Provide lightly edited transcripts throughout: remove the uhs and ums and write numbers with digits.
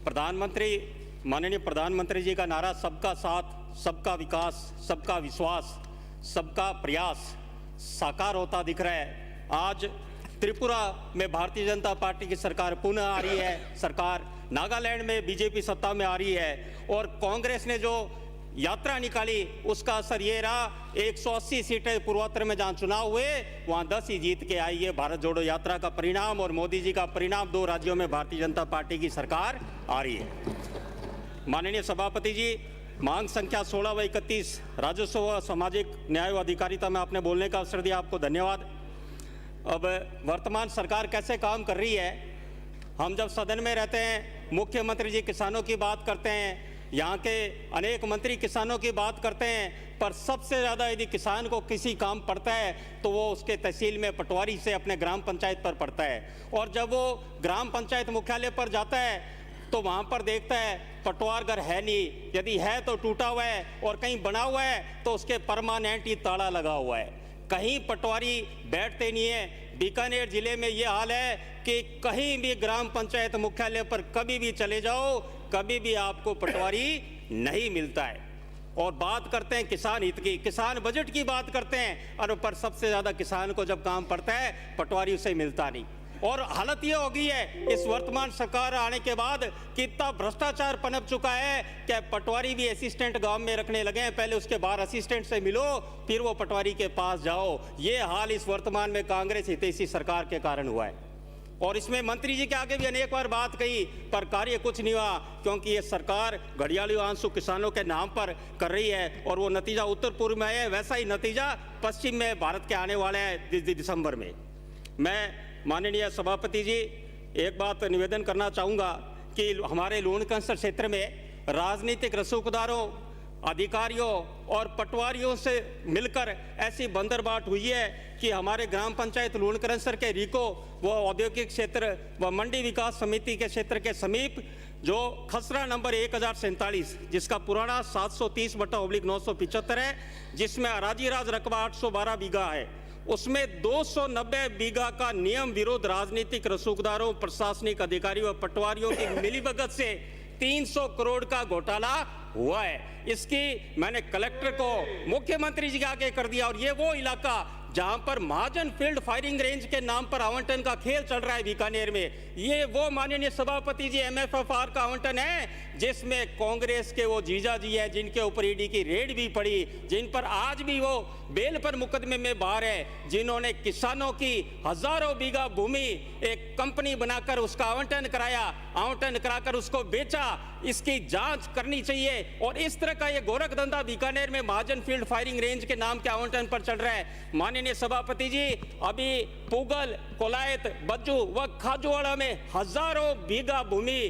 माननीय प्रधानमंत्री जी का नारा सबका साथ, सबका विकास, सबका विश्वास, सबका प्रयास साकार होता दिख रहा है। आज त्रिपुरा में भारतीय जनता पार्टी की सरकार पुनः आ रही है, सरकार नागालैंड में बीजेपी सत्ता में आ रही है और कांग्रेस ने जो यात्रा निकाली उसका असर ये रहा, 180 सीटें पूर्वोत्तर में जहां चुनाव हुए वहां 10 ही जीत के आई है। भारत जोड़ो यात्रा का परिणाम और मोदी जी का परिणाम, 2 राज्यों में भारतीय जनता पार्टी की सरकार आ रही है। माननीय सभापति जी, मांग संख्या 16 व 31 राजस्व व सामाजिक न्याय व अधिकारिता में आपने बोलने का अवसर दिया, आपको धन्यवाद। अब वर्तमान सरकार कैसे काम कर रही है, हम जब सदन में रहते हैं मुख्यमंत्री जी किसानों की बात करते हैं, यहाँ के अनेक मंत्री किसानों की बात करते हैं, पर सबसे ज़्यादा यदि किसान को किसी काम पड़ता है तो वो उसके तहसील में पटवारी से अपने ग्राम पंचायत पर पड़ता है। और जब वो ग्राम पंचायत मुख्यालय पर जाता है तो वहाँ पर देखता है पटवार घर है नहीं, यदि है तो टूटा हुआ है और कहीं बना हुआ है तो उसके परमानेंट ही ताला लगा हुआ है। कहीं पटवारी बैठते नहीं है। बीकानेर जिले में ये हाल है कि कहीं भी ग्राम पंचायत मुख्यालय पर कभी भी चले जाओ, कभी भी आपको पटवारी नहीं मिलता है। और बात करते हैं किसान हित की, किसान बजट की बात करते हैं, और पर सबसे ज़्यादा किसान को जब काम पड़ता है पटवारी उसे मिलता नहीं। और हालत ये हो गई है इस वर्तमान सरकार आने के बाद कि इतना भ्रष्टाचार पनप चुका है कि पटवारी भी असिस्टेंट गांव में रखने लगे हैं। पहले उसके बाहर असिस्टेंट से मिलो, फिर वो पटवारी के पास जाओ। ये हाल इस वर्तमान में कांग्रेस हितैषी सरकार के कारण हुआ है। और इसमें मंत्री जी के आगे भी अनेक बार बात कही, पर कार्य कुछ नहीं हुआ, क्योंकि ये सरकार घड़ियाली आंसू किसानों के नाम पर कर रही है। और वो नतीजा उत्तर पूर्व में है, वैसा ही नतीजा पश्चिम में भारत के आने वाला है दिसंबर में। मैं माननीय सभापति जी एक बात निवेदन करना चाहूँगा कि हमारे लूणकंसर क्षेत्र में राजनीतिक रसूखदारों, अधिकारियों और पटवारियों से मिलकर ऐसी बंदरबाट हुई है कि हमारे ग्राम पंचायत लूणकंसर के रीको व औद्योगिक क्षेत्र व मंडी विकास समिति के क्षेत्र के समीप जो खसरा नंबर 1047, जिसका पुराना 730/975 है, जिसमें अराजी राज रकबा 812 बीघा है, उसमें 290 बीघा का नियम विरोध राजनीतिक रसूखदारों, प्रशासनिक अधिकारियों व पटवारियों की मिलीभगत से 300 करोड़ का घोटाला हुआ है। इसकी मैंने कलेक्टर को, मुख्यमंत्री जी के आगे कर दिया। और ये वो इलाका जहां पर महाजन फील्ड फायरिंग रेंज के नाम पर आवंटन का खेल चल रहा है बीकानेर में, ये वो माननीय सभापति जी MFFR का आवंटन है जिसमें कांग्रेस के वो जीजा जी है, जिनके ऊपर ईडी की रेड भी पड़ी, जिन पर आज भी वो बेल पर मुकदमे में बाहर है, जिन्होंने किसानों की हजारों बीघा भूमि एक कंपनी बनाकर उसका आवंटन कराया, आवंटन कराकर उसको बेचा। इसकी जांच करनी चाहिए। और इस तरह का ये गोरख धंधा बीकानेर में महाजन फील्ड फायरिंग रेंज के नाम के आवंटन पर चल रहा है। माननीय सभापति जी, अभी पुगल, कोलायत, बज्जू व खाजूवाड़ा में हजारों बीघा भूमि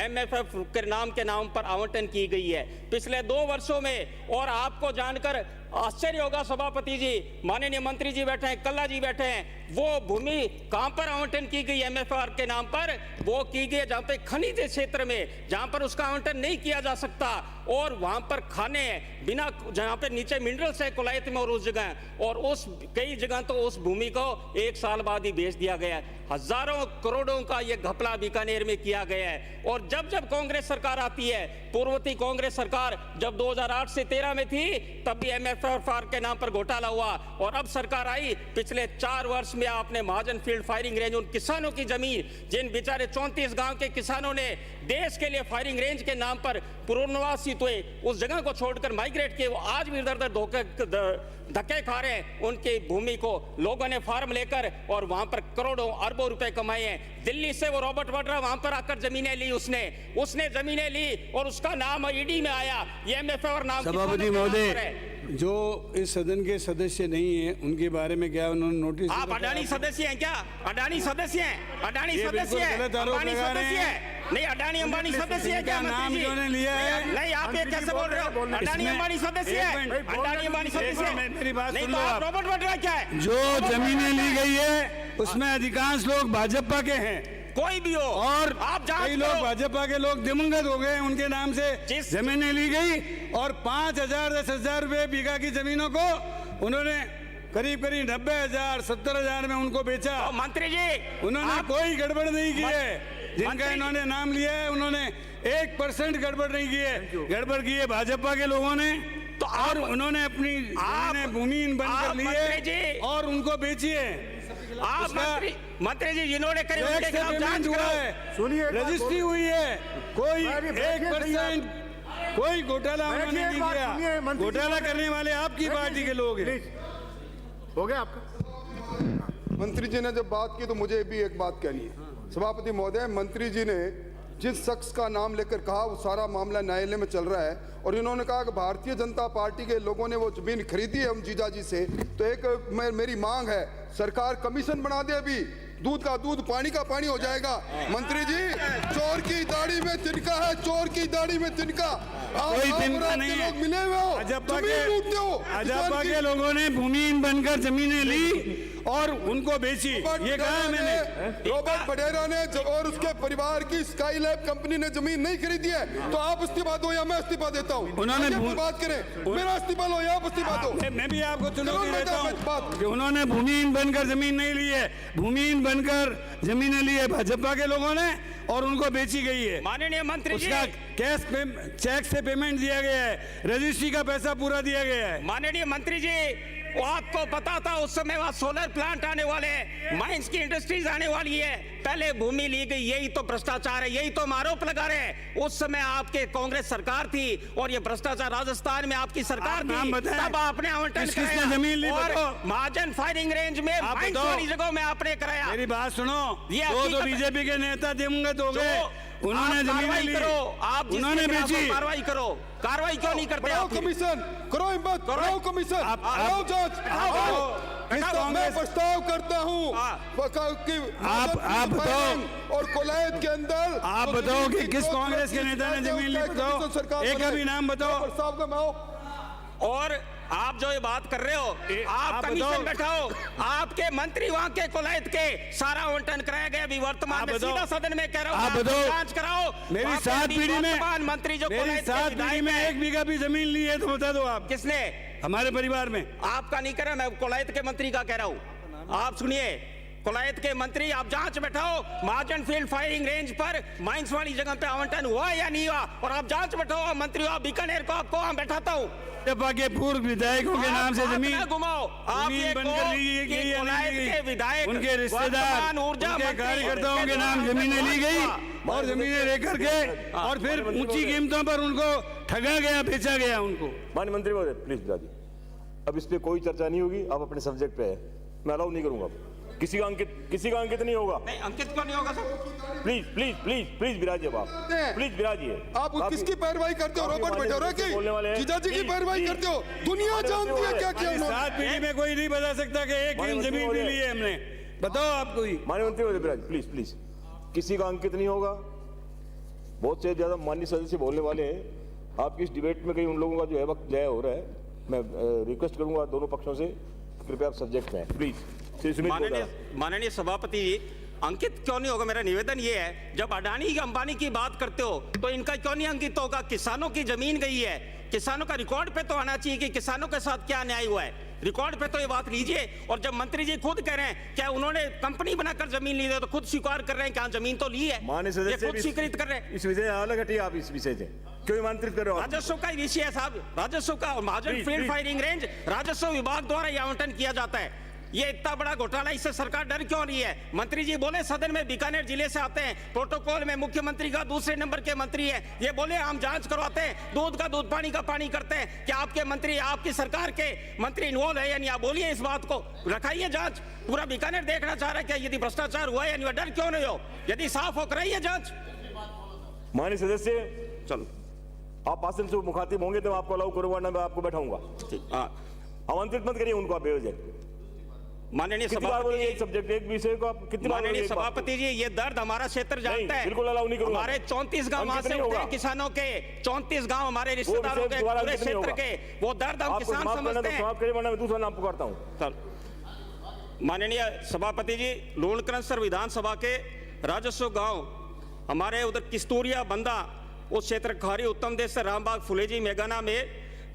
MFF के नाम पर आवंटन की गई है पिछले 2 वर्षों में। और आपको जानकर आश्चर्य होगा सभापति जी, माननीय मंत्री जी बैठे हैं, कल्ला जी बैठे हैं, वो भूमि कहां पर आवंटन की गई MFR के नाम पर? वो की गई जहां पे खनिज क्षेत्र में, जहां पर उसका आवंटन नहीं किया जा सकता, और वहां पर खाने हैं बिना, जहां पे नीचे मिनरल्स है कोलायत में और उस जगह, और उस कई जगह तो उस भूमि को 1 साल बाद ही बेच दिया गया है। हजारों करोड़ों का यह घपला बीकानेर में किया गया है। और जब जब कांग्रेस सरकार आती है, पूर्ववर्ती कांग्रेस सरकार जब 2008 से 13 में थी तब भी MFFR के नाम पर घोटाला हुआ, और अब सरकार आई, पिछले 4 वर्ष में आपने महाजन फील्ड फायरिंग रेंज, उन किसानों की जमीन जिन बेचारे 34 गांव के किसानों ने देश के लिए फायरिंग रेंज के नाम पर पुनर्वासित हुए, उस जगह को छोड़कर माइग्रेट किए, वो आज भी इधर उधर धक्के खा रहे हैं। उनकी भूमि को लोगों ने फार्म लेकर और वहां पर करोड़ों अरबों रुपए कमाए हैं। दिल्ली से वो रॉबर्ट वाड्रा वहां पर आकर जमीनें ली, उसने जमीनें ली और उसका नाम ईडी में आया। ये MFFR नाम। सभापति महोदय, जो इस सदन के सदस्य नहीं है उनके बारे में क्या उन्होंने नोटिस? आप अडानी सदस्य हैं क्या? अडानी सदस्य हैं? अडानी सदस्य हैं? अंबानी सदस्य हैं? नहीं, अडानी अंबानी सदस्य है क्या? नाम इन्होंने लिया है। नहीं, आप ये कैसे बोल रहे हो? अडानी अंबानी सदस्य है? अडानी अंबानी सदस्य है? मेरी बात नहीं सुन तो लो आप रॉबर्ट वाड्रा क्या है? जो जमीनें ली गई है उसमें अधिकांश लोग भाजपा के हैं, कोई भी हो, और आप कई लोग भाजपा के लोग दिवंगत हो गए, उनके नाम से जमीनें ली गई और 5,000 10,000 रुपए बीघा की जमीनों को उन्होंने करीब 90,000 70,000 में उनको बेचा। मंत्री जी, उन्होंने कोई गड़बड़ नहीं की है। जिनका मंत्री- इन्होंने नाम लिया है उन्होंने 1% गड़बड़ नहीं की है। गड़बड़ की है भाजपा के लोगों ने। तो और आप- उन्होंने अपनी आप- जमीनें भूमिहीन बनकर आप ली मंत्री जी- है और उनको बेची है। आप उसका- मंत्री जी जिन्होंने करे टैक्स उनके से खिलाफ पेमेंट जांच हुआ कराओ। है, सुनिए, एक बात रजिस्ट्री हुई है, कोई अरे बैठिए 1% कोई घोटाला बैठिए, उन्होंने एक नहीं बात सुनिए, किया। मंत्री जी घोटाला बोल रहे करने वाले आपकी पार्टी के लोग हैं। प्लीज हो गया आपका। मंत्री जी ने जब बात की तो मुझे भी एक बात कहनी है। सभापति महोदय, मंत्री जी ने जिस शख्स का नाम लेकर कहा वो सारा मामला न्यायालय में चल रहा है और इन्होंने कहा कि भारतीय जनता पार्टी के लोगों ने वो जमीन खरीदी है उन जीजाजी से। तो एक मेरी मांग है, सरकार कमीशन बना दे, अभी दूध का दूध पानी का पानी हो जाएगा। मंत्री जी, चोर की दाढ़ी में तिनका है, चोर की दाढ़ी में तिनका। कोई तिनका नहीं है। लोग मिले हुए हो, भाजपा जमीन लूटते हो। भाजपा के लोगों ने भूमिहीन बनकर जमीनें ली और उनको बेची। ये कहा है मैंने। रॉबर्ट बडेरा ने और उसके परिवार की स्काई लैब कंपनी ने जमीन नहीं खरीदी है। तो आप इस्तीफा दो या मैं इस्तीफा देता हूँ। उन्होंने आइए फिर बात करें, मेरा इस्तीफा लो या आप इस्तीफा दो। मैं भी आपको चुनौती चलो, मैं देता बात- हूँ कि उन्होंने भूमिहीन बनकर जमीन नहीं ली है। भूमिहीन बनकर जमीनें ली है भाजपा के लोगों ने और उनको बेची गई है। माननीय मंत्री जी, उसका कैश चेक से पेमेंट दिया गया है, रजिस्ट्री का पैसा पूरा दिया गया है। माननीय मंत्री जी, वो आपको पता था उस समय वहाँ सोलर प्लांट आने वाले हैं, माइंस की इंडस्ट्रीज आने वाली है, पहले भूमि ली गई। यही तो भ्रष्टाचार है, यही तो हम आरोप लगा रहे हैं। उस समय आपके कांग्रेस सरकार थी और ये भ्रष्टाचार राजस्थान में आपकी सरकार आप नाम थी, बताएं। तब आपने आवंटन किस-किसने कराया। जमीन ली और बताओ। महाजन फायरिंग रेंज में आप माइंस बताओ। वाली जगहों में आपने कराया। मेरी बात सुनो, ये दो हकीकत है। बीजेपी के नेता दिवंगत हो गए, जो उन्होंने आप जमीनें कार्रवाई ली, करो, आप जिसके उन्होंने खिलाफ बेची। हो, कार्रवाई करो। कार्रवाई क्यों नहीं करते बढ़ाओ आप? कमीशन, करो हिम्मत, बढ़ाओ कमीशन, बढ़ाओ जांच। किस मैं कांग्रेस- प्रस्ताव करता हूँ हाँ। आप बताओ। और कोलायत के अंदर आप बताओ कि किस कांग्रेस के नेता ने जमीन ली, बताओ। एक अभी नाम बताओ। प्रस्ताव का मैं आओ। और आप जो ये बात कर रहे हो, आप आप कमीशन बताओ। बैठाओ। आपके मंत्री वहां के कोलायत के सारा आवंटन कराया गया। अभी वर्तमान आप में बताओ। सीधा सदन में कह रहा हूं, आप आप बताओ। जांच कराओ। मेरी वहाँ पे 7 अभी पीढ़ी में वर्तमान मंत्री जो मेरी कोलायत के 7 पीढ़ी विधायक में हैं, 1 बीघा भी जमीन ली है तो बता दो आप। किसने? हमारे परिवार में। आपका नहीं कह रहा, मैं कोलायत के मंत्री का कह रहा हूं। आप सुनिए, कोलायत के मंत्री, आप जांच बैठाओ। महाजन फील्ड फायरिंग रेंज पर माइंस वाली जगह पे आवंटन हुआ या नहीं हुआ, और आप जांच बैठाओ। मंत्री आप बीकानेर को आपको वहां बैठाता हूं। भाजपा के पूर्व विधायकों के नाम से आप जमीन ना घुमाओ। आप जमीन ये बनकर कहो ली गई कि या नहीं कोलायत ली के गई। विधायक, उनके रिश्तेदार, वर्तमान ऊर्जा उनके मंत्री, कार्यकर्ताओं के नाम जमीनें ली गई और जमीनें लेकर के और फिर ऊंची कीमतों पर उनको ठगा गया, बेचा गया उनको। माननीय मंत्री महोदय, प्लीज बिराजी, अब इस पे कोई चर्चा नहीं होगी। आप अपने सब्जेक्ट पे है, मैं अलाउ नहीं करूंगा। किसी का अंकित नहीं होगा। नहीं, अंकित क्यों नहीं होगा sir? Please please please please बिराजिए आप, प्लीज बिराजिए। आप किसकी पैरवाई करते हो? रॉबर्ट बडेरा की, जीजाजी की पैरवाई करते हो? दुनिया जानती है क्या किया उन्होंने। 7 पीढ़ी में कोई नहीं बता सकता कि एक दिन जमीन भी ली है हमने। बताओ आप कोई। माननीय मंत्री महोदय बिराजी, प्लीज प्लीज, किसी का अंकित नहीं होगा। बहुत से ज्यादा माननीय सदस्य बोलने वाले हैं। आपकी इस डिबेट में कहीं उन लोगों का जो है वक्त जय हो रहा है। मैं रिक्वेस्ट करूंगा दोनों पक्षों से, कृपया आप सब्जेक्ट में प्लीज। श्री सुमित माननीय गोदारा। माननीय सभापति जी, अंकित क्यों नहीं होगा? मेरा निवेदन ये है, जब अडानी अंबानी की बात करते हो तो इनका क्यों नहीं अंकित होगा? किसानों की जमीन गई है, किसानों का रिकॉर्ड पे तो आना चाहिए कि किसानों के साथ क्या अन्याय हुआ है। रिकॉर्ड पे तो ये बात लीजिए। और जब मंत्री जी खुद कह रहे हैं क्या उन्होंने कंपनी बनाकर जमीन ली है, तो खुद स्वीकार कर रहे हैं क्या जमीन तो ली है। माननीय ये सदस्य खुद स्वीकृत कर रहे हैं। इस विषय अलग हटिए, आप इस विषय से क्यों आमंत्रित कर रहे हो आप? राजस्व का ही विषय है साहब, राजस्व का। महाजन Please, field please. Firing range राजस्व विभाग द्वारा ये आवंटन किया जाता है। ये इतना बड़ा घोटाला, इससे सरकार डर क्यों रही है? मंत्री जी बोले सदन में बीकानेर जिले से आते हैं, प्रोटोकॉल में मुख्यमंत्री का दूसरे नंबर के मंत्री है, ये बोले हम जांच करवाते हैं, दूध का दूध पानी का पानी करते हैं। क्या आपके मंत्री, आपकी सरकार के मंत्री इन्वॉल्व है या नहीं? आप बोलिए, इस बात को रखाइए जांच। पूरा बीकानेर देखना चाह रहा है क्या यदि भ्रष्टाचार हुआ है या नहीं? डर क्यों नहीं हो? यदि साफ हो कराइए जांच। माननीय सदस्य, चलो आप भाषण से मुखातिब होंगे तो मैं आपको अलाउ करूंगा, ना मैं आपको बैठाऊंगा। आमंत्रित मत करिए उनको आप बेवजह। माननीय कितनी बार बोलेंगे सभापति, एक सब्जेक्ट, एक विषय को आप कितनी बार माननीय बोलेंगे एक बात को? सभापति जी, ये दर्द हमारा क्षेत्र जानता है। बिल्कुल अलाउ नहीं करूंगा। हमारे 34 गांव वहां अंकित से नहीं होते हैं, होगा। किसानों के 34 गांव हमारे रिश्तेदारों के, दोबारा पूरे अंकित नहीं क्षेत्र होगा। के, वो दर्द हम आपको किसान समाप्त करना समझते तो हैं। समाप्त करिए, वरना मैं दूसरा नाम पुकारता हूं। माननीय सभापति जी, लूणकरंसर विधानसभा के राजस्व गांव हमारे उधर किस्तूरिया बंदा, उस क्षेत्र खारी उत्तम देश से रामबाग फुलेजी मेघाना में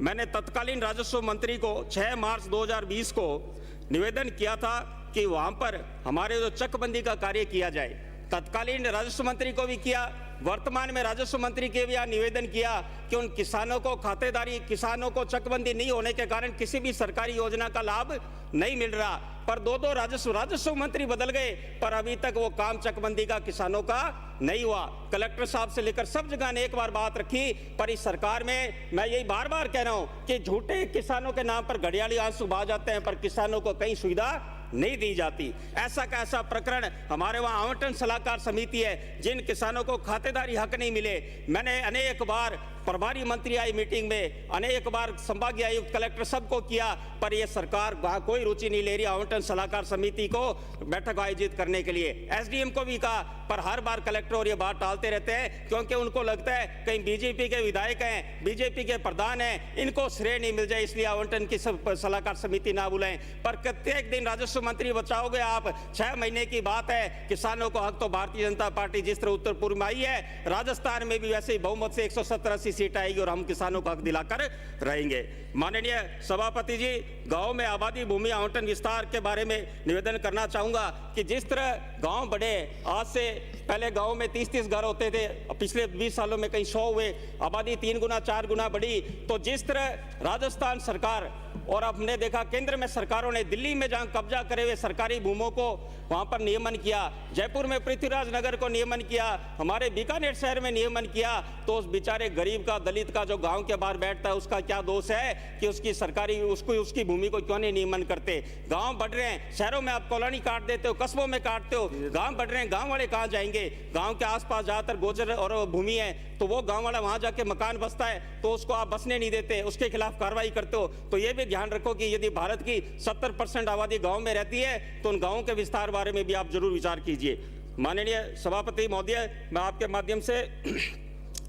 मैंने तत्कालीन राजस्व मंत्री को 6 मार्च 2020 को निवेदन किया था कि वहां पर हमारे जो चकबंदी का कार्य किया जाए। तत्कालीन राजस्व मंत्री को भी किया, वर्तमान में राजस्व मंत्री के भी यहाँ निवेदन किया कि उन किसानों को खातेदारी, किसानों को चकबंदी नहीं होने के कारण किसी भी सरकारी योजना का लाभ नहीं मिल रहा। पर दो राजस्व मंत्री बदल गए, पर अभी तक वो काम चकबंदी का किसानों का नहीं हुआ। कलेक्टर साहब से लेकर सब जगह ने एक बार बात रखी, पर इस सरकार में मैं यही बार बार कह रहा हूं कि झूठे किसानों के नाम पर घड़ियाली आंसू बहा जाते हैं, पर किसानों को कहीं सुविधा नहीं दी जाती। ऐसा का ऐसा प्रकरण हमारे वहां आवंटन सलाहकार समिति है, जिन किसानों को खातेदारी हक नहीं मिले। मैंने अनेक बार प्रभारी मंत्री आई मीटिंग में, अनेक बार संभागीय आयुक्त कलेक्टर सबको किया, पर यह सरकार वहां कोई रुचि नहीं ले रही आवंटन सलाहकार समिति को बैठक आयोजित करने के लिए। एसडीएम को भी कहा, पर हर बार कलेक्टर और ये बात टालते रहते हैं, क्योंकि उनको लगता है कहीं बीजेपी के विधायक हैं, बीजेपी के प्रधान हैं, इनको श्रेय नहीं मिल जाए, इसलिए आवंटन की सलाहकार समिति ना बुलाएं। पर प्रत्येक दिन राजस्व मंत्री बचाओगे आप, 6 महीने की बात है। किसानों को हक तो भारतीय जनता पार्टी जिस तरह उत्तर पूर्व में आई है, राजस्थान में भी वैसे ही बहुमत से 170-80 सीट आएगी और हम किसानों को हक दिलाकर रहेंगे। माननीय सभापति जी, गांव में आबादी भूमि आवंटन विस्तार के बारे में निवेदन करना चाहूंगा कि जिस तरह गांव बढ़े, आज से पहले गांव में 30-30 घर होते थे, पिछले 20 सालों में कहीं 100 हुए, आबादी 3 गुना 4 गुना बढ़ी। तो जिस तरह राजस्थान सरकार और हमने देखा केंद्र में सरकारों ने दिल्ली में जहां कब्जा करे हुए सरकारी भूमों को वहां पर नियमन किया, जयपुर में पृथ्वीराज नगर को नियमन किया, हमारे बीकानेर शहर में नियमन किया, तो उस बेचारे गरीब का, दलित का जो गांव के बाहर बैठता है, उसका क्या दोष है कि उसकी सरकारी उसकी भूमि को क्यों नहीं नियमन करते। गांव बढ़ रहे हैं, शहरों में आप कॉलोनी काट देते हो, कस्बों में काटते हो, गांव बढ़ रहे हैं, गांव वाले कहां जाएंगे? गांव के आसपास ज्यादातर गोचर और भूमि है, तो वो गांव वाला वहां जाके मकान बसता है, तो उसको आप बसने नहीं देते, उसके खिलाफ कार्रवाई करते हो। तो ये भी ध्यान रखो कि यदि भारत की 70% आबादी गांव में रहती है, तो उन गांवों के विस्तार बारे में भी आप जरूर विचार कीजिए। माननीय सभापति महोदय, मैं आपके माध्यम से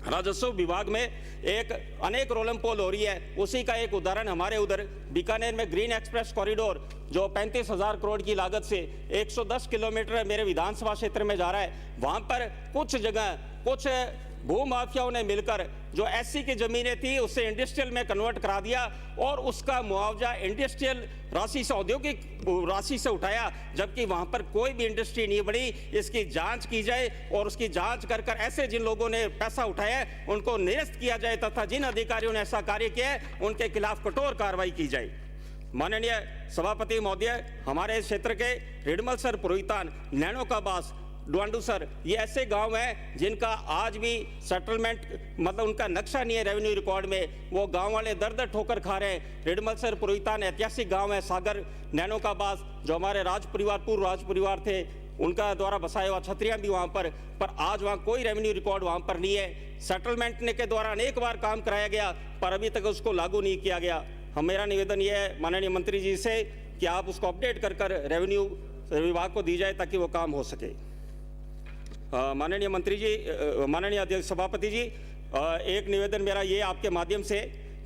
राजस्व विभाग में एक अनेक रोलम पोल हो रही है, उसी का एक उदाहरण हमारे उधर बीकानेर में ग्रीन एक्सप्रेस कॉरिडोर जो 35,000 करोड़ की लागत से 110 किलोमीटर मेरे विधानसभा क्षेत्र में जा रहा है। वहां पर कुछ जगह कुछ भूमाफियाओं ने मिलकर जो एससी की जमीनें थी उसे इंडस्ट्रियल में कन्वर्ट करा दिया और उसका मुआवजा इंडस्ट्रियल राशि से, औद्योगिक राशि से उठाया, जबकि वहां पर कोई भी इंडस्ट्री नहीं बनी। इसकी जांच की जाए और उसकी जांच कर कर ऐसे जिन लोगों ने पैसा उठाया उनको निरस्त किया जाए तथा जिन अधिकारियों ने ऐसा कार्य किया है उनके खिलाफ कठोर कार्रवाई की जाए। माननीय सभापति महोदय, हमारे क्षेत्र के रिडमलसर, पुरोहितान, नैनो का बास, डुआंडू सर, ये ऐसे गांव हैं जिनका आज भी सेटलमेंट मतलब उनका नक्शा नहीं है रेवेन्यू रिकॉर्ड में। वो गांव वाले दर दर ठोकर खा रहे हैं। रिडमलसर, पुरोहितान ऐतिहासिक गांव है। सागर, नैनो का बास जो हमारे पूर्व राज परिवार थे उनका द्वारा बसाया हुआ छतरियां भी वहां पर आज वहां कोई रेवेन्यू रिकॉर्ड वहां पर नहीं है। सेटलमेंट ने के द्वारा अनेक बार काम कराया गया पर अभी तक उसको लागू नहीं किया गया। मेरा निवेदन यह है माननीय मंत्री जी से कि आप उसको अपडेट कर रेवेन्यू विभाग को दी जाए ताकि वो काम हो सके। माननीय मंत्री जी, माननीय अध्यक्ष सभापति जी, एक निवेदन मेरा ये आपके माध्यम से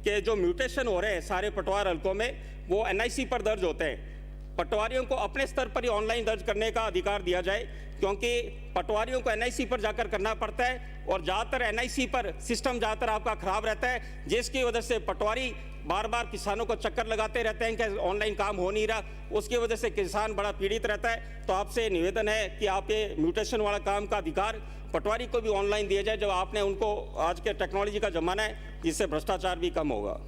कि जो म्यूटेशन हो रहे हैं सारे पटवार हलकों में वो एनआईसी पर दर्ज होते हैं। पटवारियों को अपने स्तर पर ही ऑनलाइन दर्ज करने का अधिकार दिया जाए, क्योंकि पटवारियों को एनआईसी पर जाकर करना पड़ता है और ज़्यादातर एनआईसी पर सिस्टम ज़्यादातर आपका खराब रहता है, जिसकी वजह से पटवारी बार बार किसानों को चक्कर लगाते रहते हैं कि ऑनलाइन काम हो नहीं रहा, उसकी वजह से किसान बड़ा पीड़ित रहता है। तो आपसे निवेदन है कि आप ये म्यूटेशन वाला काम का अधिकार पटवारी को भी ऑनलाइन दिया जाए, जब आपने उनको, आज के टेक्नोलॉजी का जमाना है जिससे भ्रष्टाचार भी कम होगा।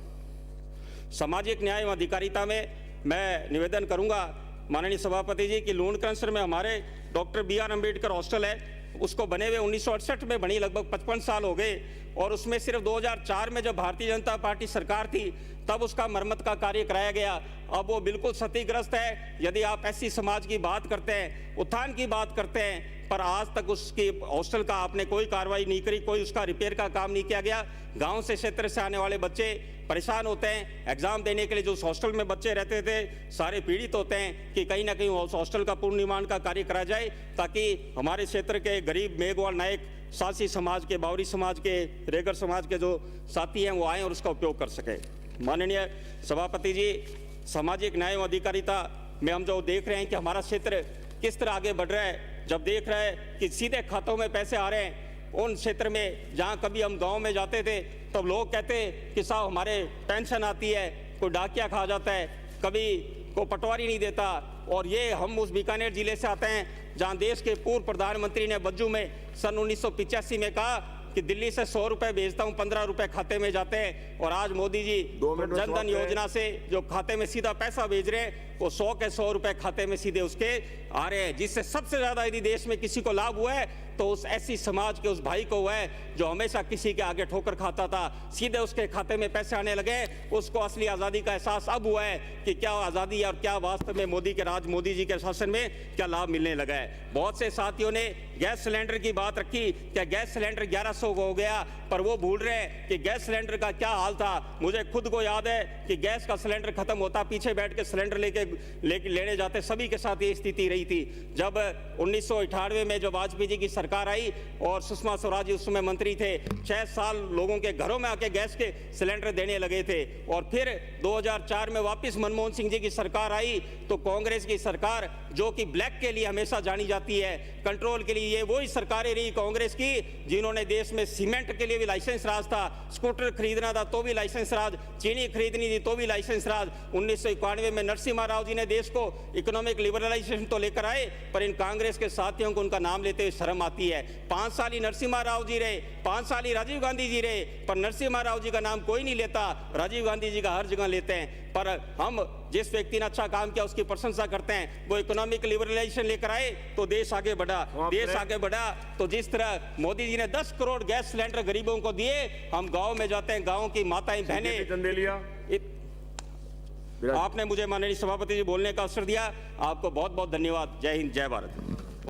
सामाजिक न्याय एवं अधिकारिता में मैं निवेदन करूंगा माननीय सभापति जी कि लूण क्रंसर में हमारे डॉक्टर BR अम्बेडकर हॉस्टल है, उसको बने हुए 1968 में बनी, लगभग 55 साल हो गए और उसमें सिर्फ 2004 में जब भारतीय जनता पार्टी सरकार थी तब उसका मरम्मत का कार्य कराया गया। अब वो बिल्कुल क्षतिग्रस्त है। यदि आप ऐसी समाज की बात करते हैं, उत्थान की बात करते हैं, पर आज तक उसकी हॉस्टल का आपने कोई कार्रवाई नहीं करी, कोई उसका रिपेयर का काम नहीं किया गया। गांव से क्षेत्र से आने वाले बच्चे परेशान होते हैं। एग्जाम देने के लिए जो उस हॉस्टल में बच्चे रहते थे सारे पीड़ित होते हैं कि कहीं ना कहीं उस हॉस्टल का पुनर्निर्माण का कार्य करा जाए ताकि हमारे क्षेत्र के गरीब मेघवाल नायक, सासी समाज के, बावरी समाज के, रेगर समाज के जो साथी हैं वो आएँ और उसका उपयोग कर सकें। माननीय सभापति जी, सामाजिक न्याय एवं अधिकारिता में हम जो देख रहे हैं कि हमारा क्षेत्र किस तरह आगे बढ़ रहा है, जब देख रहे हैं कि सीधे खातों में पैसे आ रहे हैं, उन क्षेत्र में जहां कभी हम गांव में जाते थे तब लोग कहते कि साहब हमारे पेंशन आती है, कोई डाकिया खा जाता है, कभी को पटवारी नहीं देता। और ये हम उस बीकानेर जिले से आते हैं जहां देश के पूर्व प्रधानमंत्री ने बज्जू में सन 1985 में कहा कि दिल्ली से 100 रुपए भेजता हूं, 15 रुपए खाते में जाते हैं, और आज मोदी जी 2 मिनट में जनधन समाप्त योजना से जो खाते में सीधा पैसा भेज रहे हैं, वो 100 के 100 रुपए खाते में सीधे उसके आ रहे हैं, जिससे सबसे ज्यादा यदि देश में किसी को लाभ हुआ है तो उस एससी समाज के उस भाई को हुआ है जो हमेशा किसी के आगे ठोकर खाता था, सीधे उसके खाते में पैसे आने लगे। उसको असली आज़ादी का एहसास अब हुआ है कि क्या आज़ादी है और क्या वास्तव में मोदी के राज, मोदी जी के शासन में क्या लाभ मिलने लगा है। बहुत से साथियों ने गैस सिलेंडर की बात रखी, क्या गैस सिलेंडर 1100 हो गया, पर वो भूल रहे हैं कि गैस सिलेंडर का क्या हाल था। मुझे खुद को याद है कि गैस का सिलेंडर खत्म होता, पीछे बैठ के सिलेंडर लेने जाते, सभी के साथ ये स्थिति रही थी। जब 1998 में जो वाजपेयी जी की सरकार आई और सुषमा स्वराज जी उस समय मंत्री थे, 6 साल लोगों के घरों में आके गैस के सिलेंडर देने लगे थे, और फिर 2004 में वापस मनमोहन सिंह जी की सरकार आई तो कांग्रेस की सरकार, जो कि ब्लैक के लिए हमेशा जानी जाती है, कंट्रोल के लिए, ये वही सरकारें रही कांग्रेस की जिन्होंने देश में सीमेंट के लिए भी लाइसेंस राज था, स्कूटर खरीदना था तो भी लाइसेंस राज, चीनी खरीदनी थी तो भी लाइसेंस राज। 1991 में नरसिम्हा राव जी ने देश को इकोनॉमिक लिबरलाइजेशन तो लेकर आए, पर इन कांग्रेस के साथियों को उनका नाम लेते हुए शर्म आती है। 5 साल ही नरसिम्हा राव जी रहे, 5 साल ही राजीव गांधी जी रहे, पर नरसिम्हा राव जी का नाम कोई नहीं लेता, राजीव गांधी जी का हर जगह लेते हैं। पर हम जिस व्यक्ति ने अच्छा काम किया उसकी प्रशंसा करते हैं, वो इकोनॉमिक लिबरलाइजेशन लेकर आए तो देश आगे बढ़ा, देश आगे बढ़ा। तो जिस तरह मोदी जी ने 10 करोड़ गैस सिलेंडर गरीबों को दिए, हम गांव में जाते हैं, गांव की माताएं बहनें, आपने मुझे माननीय सभापति जी बोलने का अवसर दिया, आपको बहुत बहुत धन्यवाद। जय हिंद, जय भारत।